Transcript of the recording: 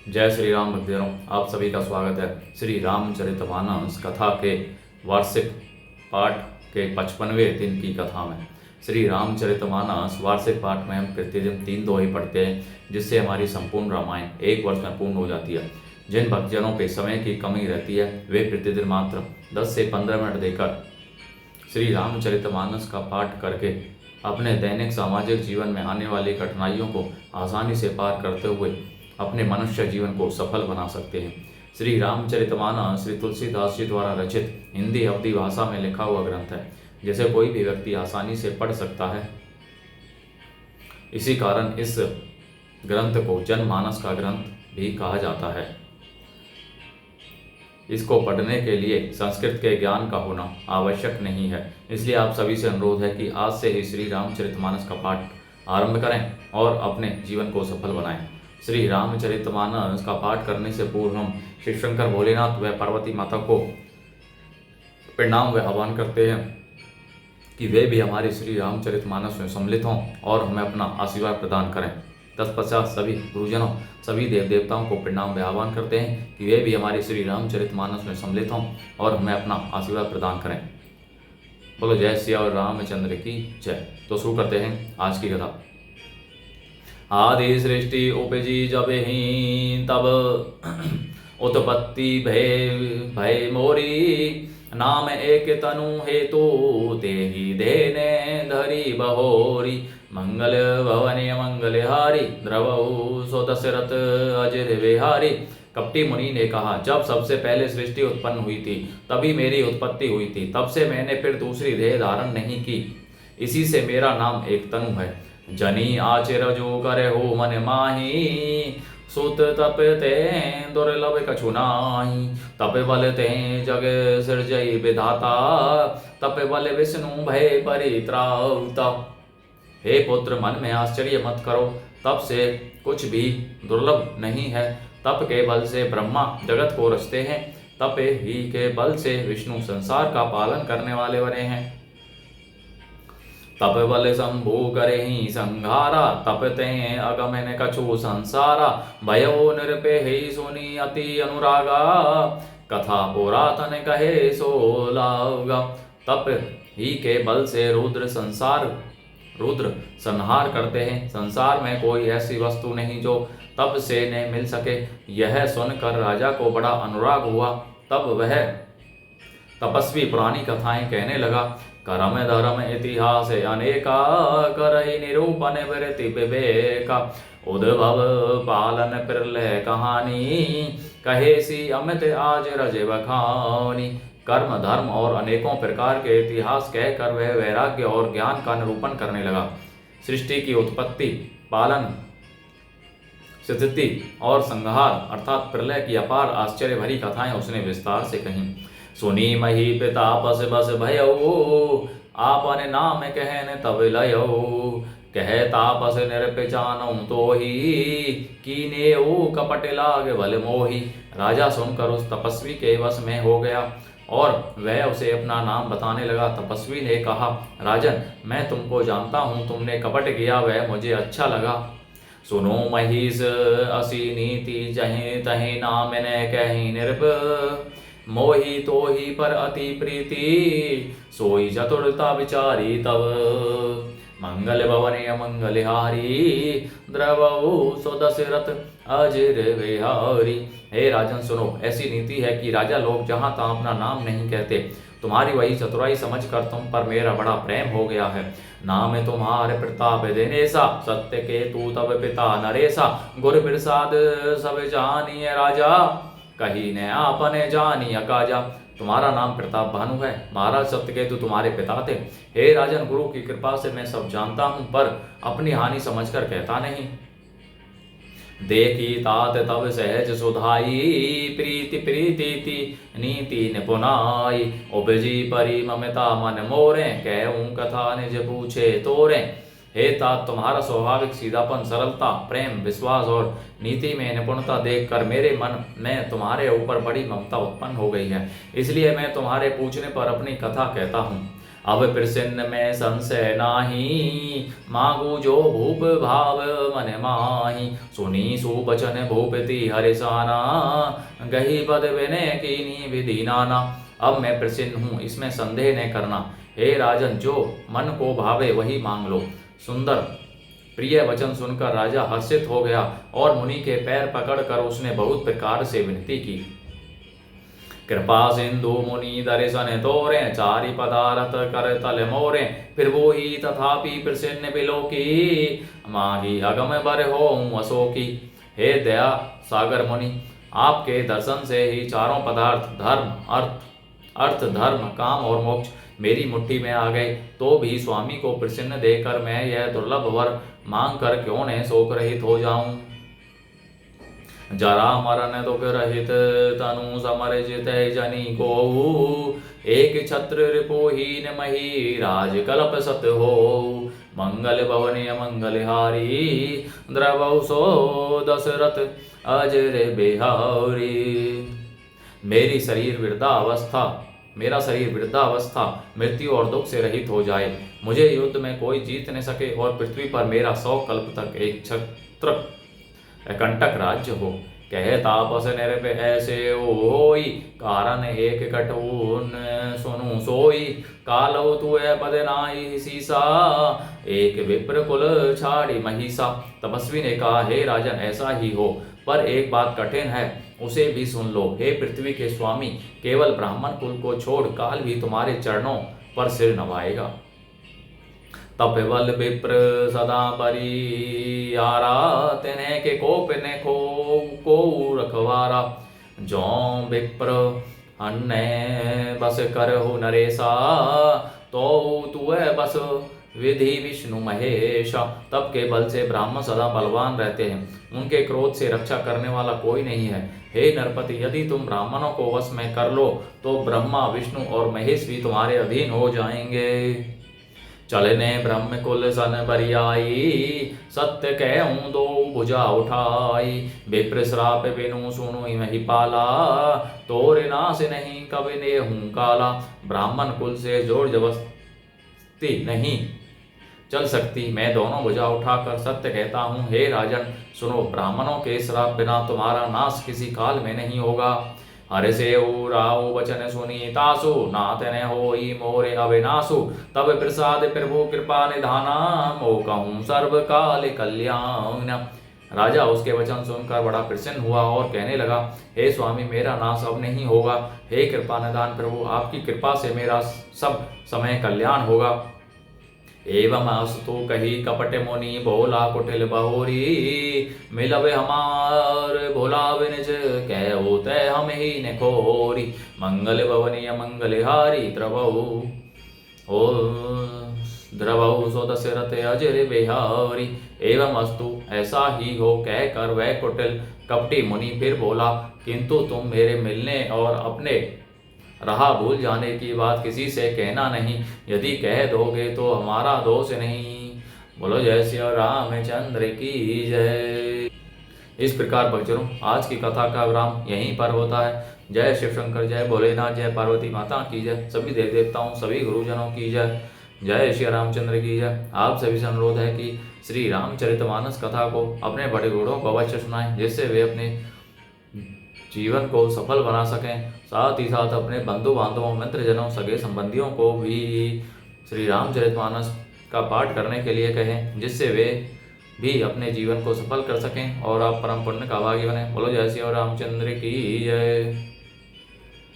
जय श्री राम भक्तजनों, आप सभी का स्वागत है। श्री रामचरितमानस कथा के वार्षिक पाठ के 55वें दिन की कथा में। श्री रामचरितमानस वार्षिक पाठ में हम प्रतिदिन 3 दोहे पढ़ते हैं, जिससे हमारी संपूर्ण रामायण एक वर्ष में पूर्ण हो जाती है। जिन भक्तजनों पे समय की कमी रहती है वे प्रतिदिन मात्र 10 से 15 मिनट देकर श्री रामचरितमानस का पाठ करके अपने दैनिक सामाजिक जीवन में आने वाली कठिनाइयों को आसानी से पार करते हुए अपने मनुष्य जीवन को सफल बना सकते हैं। श्री रामचरितमानस श्री तुलसीदास जी द्वारा रचित हिंदी अवधी भाषा में लिखा हुआ ग्रंथ है, जिसे कोई भी व्यक्ति आसानी से पढ़ सकता है। इसी कारण इस ग्रंथ को जनमानस का ग्रंथ भी कहा जाता है। इसको पढ़ने के लिए संस्कृत के ज्ञान का होना आवश्यक नहीं है, इसलिए आप सभी से अनुरोध है कि आज से ही श्री रामचरितमानस का पाठ आरंभ करें और अपने जीवन को सफल बनाएं। श्री रामचरितमानस का पाठ करने से पूर्व हम श्री शंकर भोलेनाथ व पार्वती माता को प्रणाम व आह्वान करते हैं कि वे भी हमारे श्री रामचरितमानस में सम्मिलित हों और हमें अपना आशीर्वाद प्रदान करें। तत्पश्चात सभी गुरुजनों, सभी देव देवताओं को प्रणाम व आह्वान करते हैं कि वे भी हमारे श्री रामचरितमानस में सम्मिलित हों और हमें अपना आशीर्वाद प्रदान करें। बोलो जय श्री रामचंद्र की जय। तो शुरू करते हैं आज की कथा। आदि सृष्टि उपजी जब ही तब उत्पत्ति भय मोरी, नाम एक तनु हेतु तेहि देने धरी बहोरी। मंगल भवने मंगलहारी, द्रवऊ सो दशरथ अजिर विहारी। कपटी मुनि ने कहा, जब सबसे पहले सृष्टि उत्पन्न हुई थी तभी मेरी उत्पत्ति हुई थी, तब से मैंने फिर दूसरी देह धारण नहीं की। इसी से मेरा नाम एक तनु है। जनी आचिर जो करे हो मन माही, सुत तप ते दुर्लभ कछु नाही। तप बल ते जग सृजई विधाता, तप बल विष्णु भय परित्रावता। हे पुत्र, मन में आश्चर्य मत करो, तप से कुछ भी दुर्लभ नहीं है। तप के बल से ब्रह्मा जगत को रचते हैं, तप ही के बल से विष्णु संसार का पालन करने वाले बने हैं। तप बल शंभु करे ही संघारा, तपते अगमन कछु संसारा। भयो निरपे ही सुनी अति अनुरागा, कथा पुरातन कहे सो लागा। तप ही के बल से रुद्र संहार करते हैं। संसार में कोई ऐसी वस्तु नहीं जो तप से न मिल सके। यह सुनकर राजा को बड़ा अनुराग हुआ। तब वह तपस्वी पुरानी कथाएं कहने लगा। कर्म धर्म इतिहास अनेका, करहि निरूपण वृत्ति विवेका। उद्भव पालन प्रलय कहानी, कहे सी अमित आज रज बखानी। कर्म धर्म और अनेकों प्रकार के इतिहास कहकर वह वैराग्य और ज्ञान का निरूपण करने लगा। सृष्टि की उत्पत्ति, पालन, स्थिति और संहार अर्थात प्रलय की अपार आश्चर्य भरी कथाएं उसने विस्तार से कहीं। सुनी मही पिता बस बस भयो, आपने नाम कहन तब लयो। कह तापस निरप जानऊ तो ही, कीने ओ कपट लाग बल मोही। राजा सुनकर उस तपस्वी के वश में हो गया और वह उसे अपना नाम बताने लगा। तपस्वी ने कहा, राजन, मैं तुमको जानता हूँ, तुमने कपट किया वह मुझे अच्छा लगा। सुनो महिष असी नीति, जहीं तहीं नाम न कहीं निरप। मोही तो ही पर अति प्रीति, सोई चतुरता विचारी तब। मंगल भवने मंगलहारी, द्रवऊ सो दशरथ अजिर विहारी। हे राजन सुनो, ऐसी नीति है कि राजा लोग जहाँ तहाँ अपना नाम नहीं कहते। तुम्हारी वही चतुराई समझकर तुम पर मेरा बड़ा प्रेम हो गया है। नाम तुम्हारे प्रताप दिनेसा, सत्य के तू तब पिता नरेसा। गुर प्रसाद सब जानिए राजा, कहीं न आपने जानिए काजा। तुम्हारा नाम प्रताप भानु है, महाराज सत्यकेतु तुम्हारे पिता थे। हे राजन, गुरु की कृपा से मैं सब जानता हूँ, पर अपनी हानि समझकर कहता नहीं। देखी तात तब सहज सुधाई, प्रीति प्रीति नीति निपुनाई। उपजी परी ममता मन मोरे, कहूँ कथा निज पूछे तोरे। हे तात, तुम्हारा स्वाभाविक सीधापन, सरलता, प्रेम, विश्वास और नीति में निपुणता देखकर मेरे मन में तुम्हारे ऊपर बड़ी ममता उत्पन्न हो गई है। इसलिए मैं तुम्हारे पूछने पर अपनी कथा कहता हूँ। अब प्रसन्न में संशय नाही, मांगू जो भूप भाव मन माही। सुनी सुबचन भूपति हरिसाना, गही पद विनय कीनी विधि नाना। अब मैं प्रसन्न हूँ, इसमें संदेह न करना। हे राजन, जो मन को भावे वही मांग लो। सुंदर प्रिय वचन सुनकर राजा हर्षित हो गया और मुनि के पैर पकड़कर उसने बहुत प्रकार से विनती की। कृपा सिंधु मुनि दर्शन तोरे, चारि पदारथ कर तल मोरे। फिर वो ही तथापि प्रसन्न बिलो की, माही अगम बर हो अशोकी। हे दया सागर मुनि, आपके दर्शन से ही चारों पदार्थ धर्म अर्थ धर्म काम और मोक्ष मेरी मुट्ठी में आ गए। तो भी स्वामी को प्रसन्न देकर मैं यह दुर्लभ वर मांग कर क्यों न शोक रहित हो जाऊं। जरा मरण दुख रहित तनु समर्जित जनी को, एक छत्र रिपुहीन मही राज कल्प सत हो। मंगल भवन मंगलहारी, द्रवौ सो दशरथ अजर बिहारी। मेरा शरीर वृद्धावस्था मृत्यु और दुख से रहित हो जाए, मुझे युद्ध में कोई जीत न सके और पृथ्वी पर मेरा 100 कल्प तक एक छत्र कंटक राज्य हो। कहे तापस निरप ऐसे होई, कारण एक कटून सुनु सोई। कालौ तुए पद नाई सीसा, एक विप्र कुल छाड़ी महिषा। तपस्वी ने कहा, हे राजन, ऐसा ही हो, पर एक बात कठिन है, उसे भी सुन लो। हे पृथ्वी के स्वामी, केवल ब्राह्मण कुल को छोड़ काल भी तुम्हारे चरणों पर सिर नवाएगा। तपवल विप्र सदा परियारा, तेने के कोप ने को रखवारा। जो विप्र अन्य बस करहु नरेशा, तो तुए बस विधि विष्णु महेशा। तब के बल से ब्राह्मण सदा बलवान रहते हैं, उनके क्रोध से रक्षा करने वाला कोई नहीं है। हे नरपति, यदि तुम ब्राह्मणों को वश में कर लो तो ब्रह्मा विष्णु और महेश भी तुम्हारे अधीन हो जाएंगे। चलने ब्रह्म कुल सन बरियाई, सत्य कहूँ दो भुजा उठाई। विप्र श्राप बिनु सुनु महिपाला, तोरे नाश नहीं कभी ने हूँ काला। ब्राह्मण कुल से जोर जबरदस्ती नहीं चल सकती, मैं दोनों भुजा उठाकर सत्य कहता हूँ। हे राजन सुनो, ब्राह्मणों के श्राप बिना तुम्हारा नाश किसी काल में नहीं होगा। हर से राव वचन सुनी तासु, नाथ न होई मोरे अविनाशु। तब प्रसाद प्रभु कृपा निधाना, मो कहूँ सर्व काल कल्याण। राजा उसके वचन सुनकर बड़ा प्रसन्न हुआ और कहने लगा, हे स्वामी, मेरा नाश अब नहीं होगा। हे कृपा निधान प्रभु, आपकी कृपा से मेरा सब समय कल्याण होगा। एवं अस्तु कही कपट मुनि, भोला कुटिल बहोरी। मिलवे हमार भोला विनिज, कहु तय हम ही ने खोरी। मंगल भवनीय मंगलहारी, द्रवौ सो दशरथ अजर बिहारी। एवं अस्तु, ऐसा ही हो कहकर वह कुटिल कपटी मुनि फिर बोला, किंतु तुम मेरे मिलने और अपने रहा भूल जाने की बात किसी से कहना नहीं। यदि कह दोगे तो हमारा दोष नहीं। बोलो जय श्री रामचंद्र की जय। इस प्रकार भक्तजनों, आज की कथा का विराम यहीं पर होता है। जय शिव शंकर, जय भोलेनाथ, जय पार्वती माता की जय। सभी देव देवताओं, सभी गुरुजनों की जय। जय श्री रामचंद्र की जय। आप सभी से अनुरोध है कि श्री रामचरितमानस कथा को अपने बड़े बूढ़ों को अवश्य सुनाएं, जिससे वे अपने जीवन को सफल बना सकें। साथ ही साथ अपने बंधु बांधवों, मित्रजनों, सगे संबंधियों को भी श्री रामचरितमानस का पाठ करने के लिए कहें, जिससे वे भी अपने जीवन को सफल कर सकें और आप परम पुण्य का भागी बने। बोलो जय श्री रामचंद्र की जय।